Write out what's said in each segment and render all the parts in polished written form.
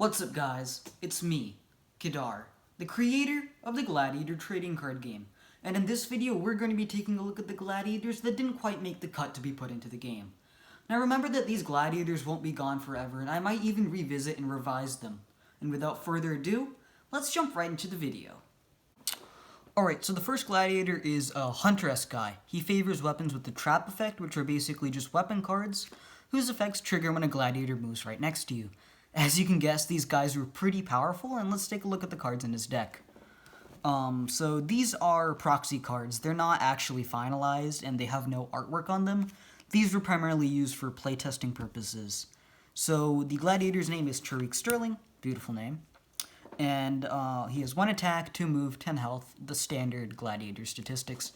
What's up guys, it's me, Kedar, the creator of the Gladiator trading card game, and in this video we're going to be taking a look at the Gladiators that didn't quite make the cut to be put into the game. Now remember that these Gladiators won't be gone forever, and I might even revisit and revise them. And without further ado, let's jump right into the video. Alright, so the first Gladiator is a Hunter-esque guy. He favors weapons with the trap effect, which are basically just weapon cards, whose effects trigger when a Gladiator moves right next to you. As you can guess, these guys were pretty powerful, and let's take a look at the cards in his deck. So these are proxy cards. They're not actually finalized, and they have no artwork on them. These were primarily used for playtesting purposes. So the Gladiator's name is Tariq Sterling, beautiful name. And he has 1 attack, 2 move, 10 health, the standard Gladiator statistics.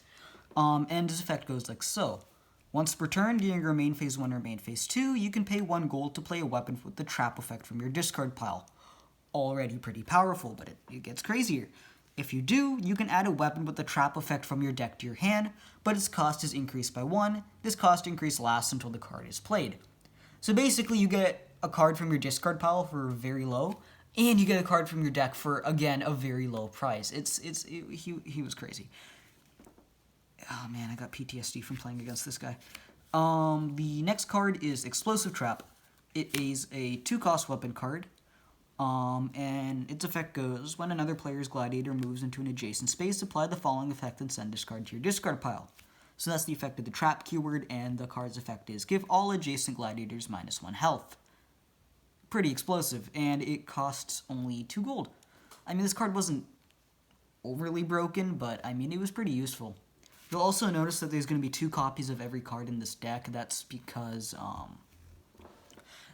And his effect goes like so. Once per turn, during your main phase 1 or main phase 2, you can pay 1 gold to play a weapon with the trap effect from your discard pile. Already pretty powerful, but it gets crazier. If you do, you can add a weapon with the trap effect from your deck to your hand, but its cost is increased by 1. This cost increase lasts until the card is played. So basically, you get a card from your discard pile for very low, and you get a card from your deck for, again, a very low price. He was crazy. Oh man, I got PTSD from playing against this guy. The next card is Explosive Trap. It is a 2-cost weapon card. And its effect goes, when another player's Gladiator moves into an adjacent space, apply the following effect and send this card to your discard pile. So that's the effect of the trap keyword, and the card's effect is, give all adjacent Gladiators -1 health. Pretty explosive, and it costs only 2 gold. I mean, this card wasn't overly broken, but I mean, it was pretty useful. You'll also notice that there's going to be 2 copies of every card in this deck. That's because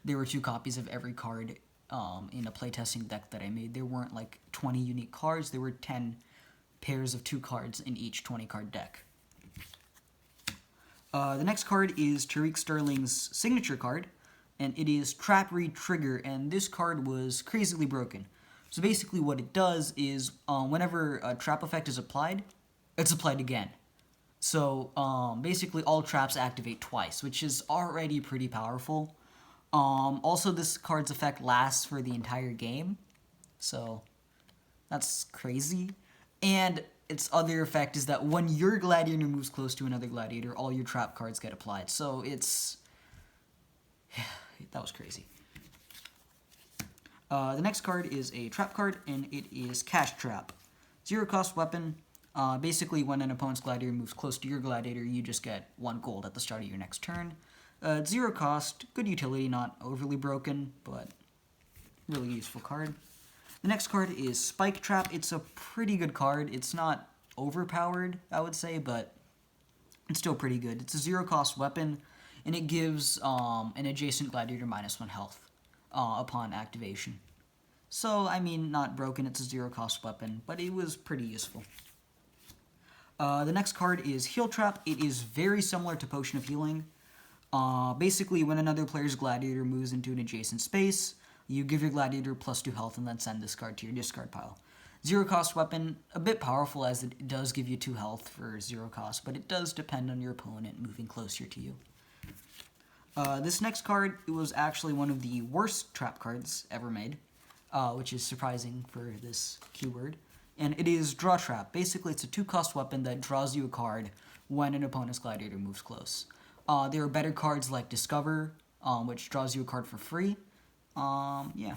there were 2 copies of every card in a playtesting deck that I made. There weren't like 20 unique cards. There were 10 pairs of 2 cards in each 20-card deck. The next card is Tariq Sterling's signature card, and it is Trap Read Trigger, and this card was crazily broken. So basically what it does is whenever a trap effect is applied, it's applied again. So, basically all traps activate twice, which is already pretty powerful. Also, this card's effect lasts for the entire game, so that's crazy. And its other effect is that when your Gladiator moves close to another Gladiator, all your trap cards get applied. So it's... that was crazy. The next card is a trap card, and it is Cash Trap. 0-cost weapon. Basically, when an opponent's Gladiator moves close to your Gladiator, you just get 1 gold at the start of your next turn. 0 cost, good utility, not overly broken, but really useful card. The next card is Spike Trap. It's a pretty good card. It's not overpowered, I would say, but it's still pretty good. It's a 0-cost weapon, and it gives an adjacent Gladiator -1 health upon activation. So, I mean, not broken, it's a 0-cost weapon, but it was pretty useful. The next card is Heal Trap. It is very similar to Potion of Healing. Basically, when another player's Gladiator moves into an adjacent space, you give your Gladiator +2 health and then send this card to your discard pile. 0-cost weapon, a bit powerful as it does give you 2 health for 0 cost, but it does depend on your opponent moving closer to you. This next card, it was actually one of the worst trap cards ever made, which is surprising for this keyword. And it is Draw Trap. Basically, it's a 2-cost weapon that draws you a card when an opponent's Gladiator moves close. There are better cards like Discover, which draws you a card for free. Yeah.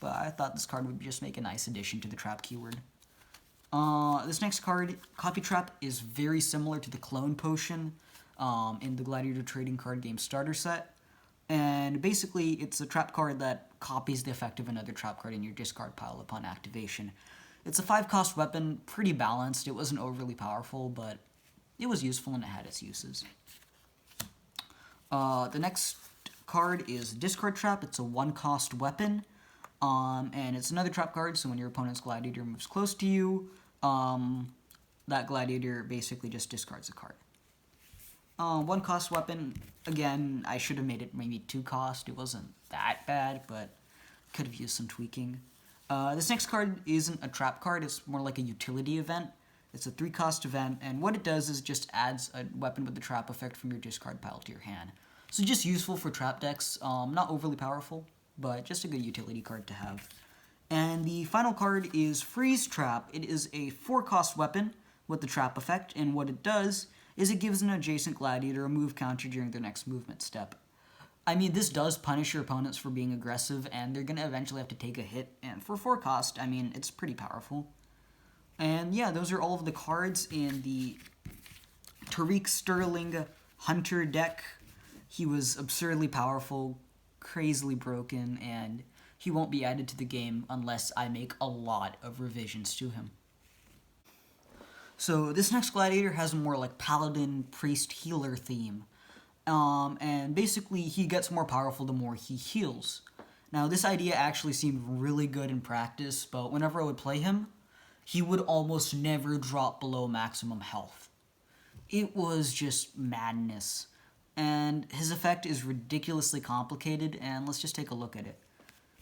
But I thought this card would just make a nice addition to the trap keyword. This next card, Copy Trap, is very similar to the Clone Potion in the Gladiator trading card game starter set. And basically, it's a trap card that copies the effect of another trap card in your discard pile upon activation. It's a 5-cost weapon, pretty balanced. It wasn't overly powerful, but it was useful and it had its uses. The next card is Discard Trap. It's a 1-cost weapon, and it's another trap card, so when your opponent's Gladiator moves close to you, that Gladiator basically just discards a card. 1-cost weapon, again, I should have made it maybe 2-cost. It wasn't that bad, but could have used some tweaking. This next card isn't a trap card, it's more like a utility event. It's a 3-cost event, and what it does is just adds a weapon with the trap effect from your discard pile to your hand. So just useful for trap decks, not overly powerful, but just a good utility card to have. And the final card is Freeze Trap. It is a 4-cost weapon with the trap effect, and what it does is it gives an adjacent gladiator a move counter during their next movement step. I mean, this does punish your opponents for being aggressive, and they're going to eventually have to take a hit, and for 4 cost, I mean, it's pretty powerful. And yeah, those are all of the cards in the Tariq Sterling Hunter deck. He was absurdly powerful, crazily broken, and he won't be added to the game unless I make a lot of revisions to him. So this next gladiator has a more like paladin, priest, healer theme. And basically he gets more powerful the more he heals. Now this idea actually seemed really good in practice, but whenever I would play him, he would almost never drop below maximum health. It was just madness. And his effect is ridiculously complicated, and let's just take a look at it.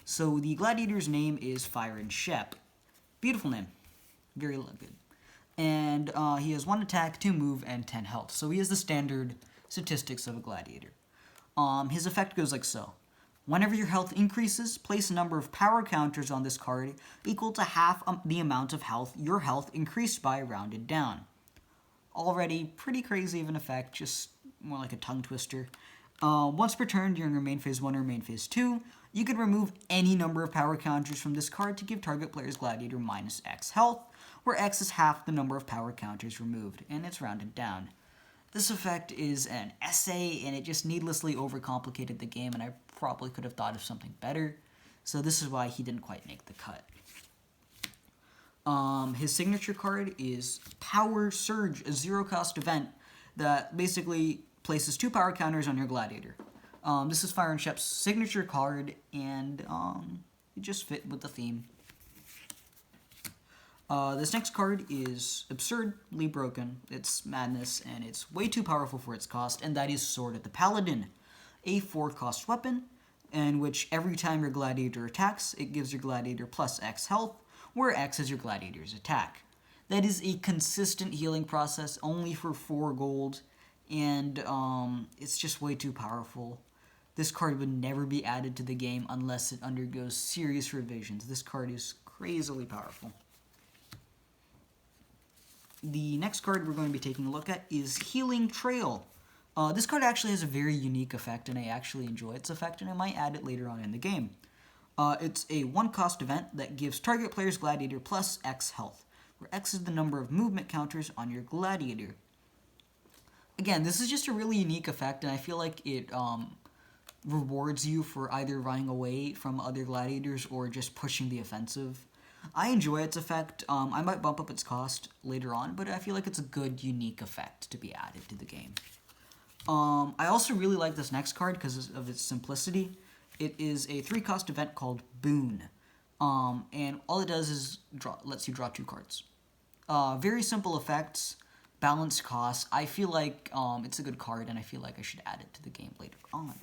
So the gladiator's name is Fire and Shep. Beautiful name. Very good. And he has 1 attack, 2 move, and 10 health. So he has the standard statistics of a gladiator. His effect goes like so. Whenever your health increases, place a number of power counters on this card equal to half the amount of health your health increased by rounded down. Already pretty crazy of an effect, just more like a tongue twister. Once per turn during your main phase 1 or main phase 2, you can remove any number of power counters from this card to give target player's gladiator minus X health, where X is half the number of power counters removed, and it's rounded down. This effect is an essay, and it just needlessly overcomplicated the game, and I probably could have thought of something better, so this is why he didn't quite make the cut. His signature card is Power Surge, a 0-cost event that basically places 2 power counters on your gladiator. This is Fire and Shep's signature card, and it just fit with the theme. This next card is absurdly broken. It's madness, and it's way too powerful for its cost, and that is Sword of the Paladin, a 4-cost weapon, in which every time your gladiator attacks, it gives your gladiator plus X health, where X is your gladiator's attack. That is a consistent healing process, only for 4 gold, and it's just way too powerful. This card would never be added to the game unless it undergoes serious revisions. This card is crazily powerful. The next card we're going to be taking a look at is Healing Trail. This card actually has a very unique effect, and I actually enjoy its effect, and I might add it later on in the game. It's a 1-cost event that gives target player's gladiator plus X health, where X is the number of movement counters on your gladiator. Again, this is just a really unique effect, and I feel like it rewards you for either running away from other gladiators or just pushing the offensive. I enjoy its effect. I might bump up its cost later on, but I feel like it's a good, unique effect to be added to the game. I also really like this next card because of its simplicity. It is a 3-cost event called Boon, and all it does is lets you draw 2 cards. Very simple effects, balanced costs. I feel like it's a good card, and I feel like I should add it to the game later on.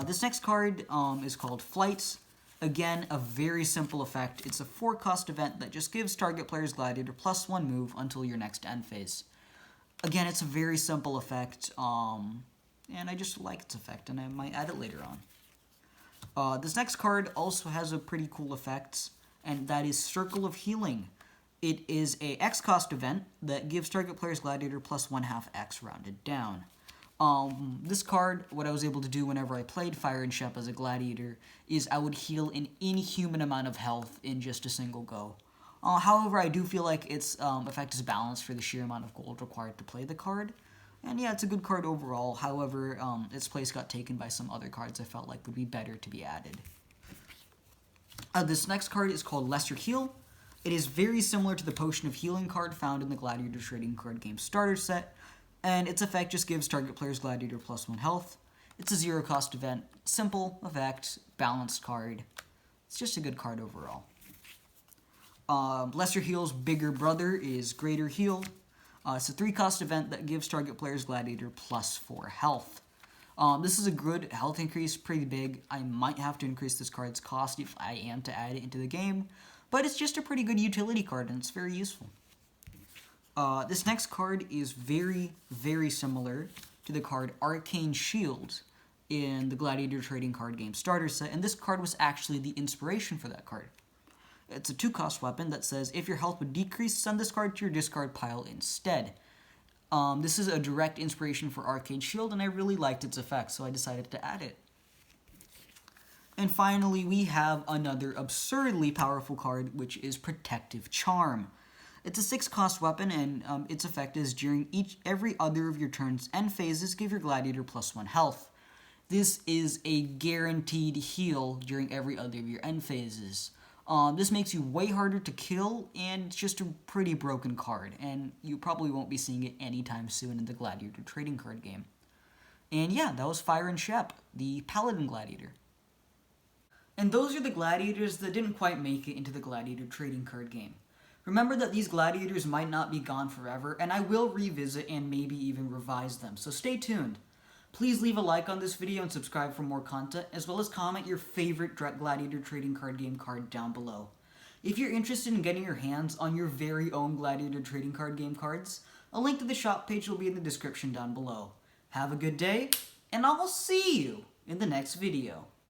This next card is called Flights. Again, a very simple effect. It's a 4-cost event that just gives target player's gladiator plus 1 move until your next end phase. Again, it's a very simple effect, and I just like its effect, and I might add it later on. This next card also has a pretty cool effect, and that is Circle of Healing. It is a X-cost event that gives target player's gladiator plus 1/2 X rounded down. This card, what I was able to do whenever I played Fire and Shep as a gladiator, is I would heal an inhuman amount of health in just a single go. However, I do feel like its effect is balanced for the sheer amount of gold required to play the card. And yeah, it's a good card overall. However, its place got taken by some other cards I felt like would be better to be added. This next card is called Lesser Heal. It is very similar to the Potion of Healing card found in the Gladiator Trading Card Game starter set, and its effect just gives target player's gladiator plus 1 health. It's a 0-cost event, simple effect, balanced card. It's just a good card overall. Lesser Heal's bigger brother is Greater Heal. It's a 3-cost event that gives target player's gladiator plus 4 health. This is a good health increase, pretty big. I might have to increase this card's cost if I am to add it into the game, but it's just a pretty good utility card, and it's very useful. This next card is very, very similar to the card Arcane Shield. in the Gladiator trading card game starter set, and this card was actually the inspiration for that card. It's a 2-cost weapon that says if your health would decrease, send this card to your discard pile instead. This is a direct inspiration for Arcade Shield, and I really liked its effect, so I decided to add it. And finally, we have another absurdly powerful card, which is Protective Charm. It's a 6-cost weapon, and its effect is during every other of your turns and phases, give your Gladiator +1 health. This is a guaranteed heal during every other of your end phases. This makes you way harder to kill, and it's just a pretty broken card, and you probably won't be seeing it anytime soon in the Gladiator trading card game. And yeah, that was Fire and Shep, the Paladin Gladiator. And those are the Gladiators that didn't quite make it into the Gladiator trading card game. Remember that these Gladiators might not be gone forever, and I will revisit and maybe even revise them, so stay tuned. Please leave a like on this video and subscribe for more content, as well as comment your favorite Gladiator trading card game card down below. If you're interested in getting your hands on your very own Gladiator trading card game cards, a link to the shop page will be in the description down below. Have a good day, and I will see you in the next video.